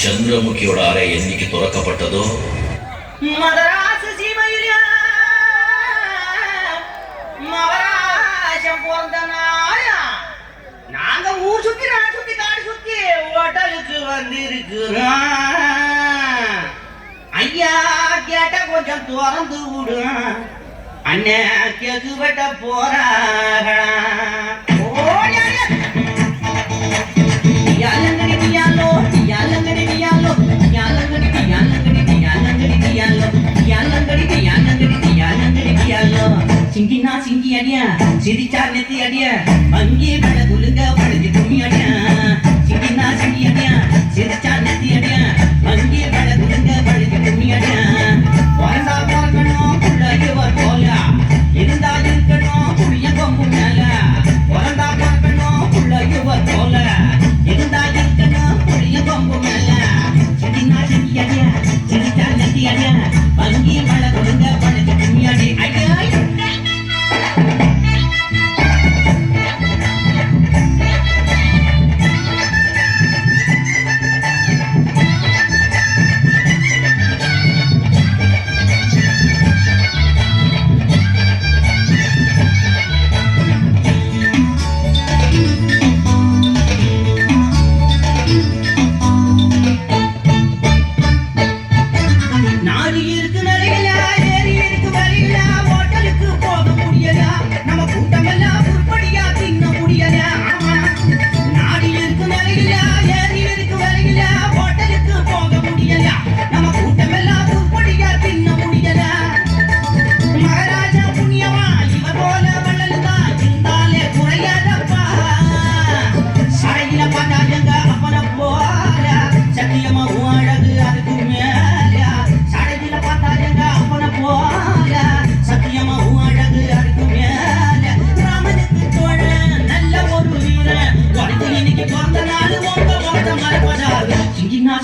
சந்திரமுகியோட அறை என்னைக்கு துறக்கப்பட்டதோ மதராசு சீமையில மவராசம் போந்த நாயா நாங்க ஊர் சுத்தி நாடு சுத்தி காடு சுத்தி ஹோட்டலுக்கு வந்திருக்கிறோம். ஐயா கேட்ட கொஞ்சம் திறந்து விடு அண்ணன் கேக்கு வெட்ட போறாங்களா. சிங்கினா சிங்கி அடியா சிரிச்சா நெத்தி அடியா அங்கே பட குலுங்க படுதி கும்மி அடியா. சிங்கினா சிங்கி அடியா சிரிச்சா நெத்தி அடியா அங்கே பட குலுங்க படுதி கும்மி அடியா. பிறந்தா பிறக்கணும் புள்ளையவர் போல இருந்தா இருக்கணும் புளிய கொம்பு மேல. பிறந்தா பிறக்கணும் புள்ளையவர் போல இருந்தா இருக்கணும் புளிய கொம்பு மேல. சிங்கினா சிங்கி அடியா சிரிச்சா நெத்தி அடியா அங்கே பட குலுங்க படுதி கும்மி அடி. ஐயா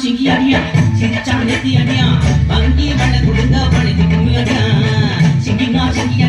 சிங்கி அடியா சிரிச்சா நெத்தி அடியா வங்கி வள குடுங்க படுதி கும்மி அடியா. சிங்கினா சிங்கி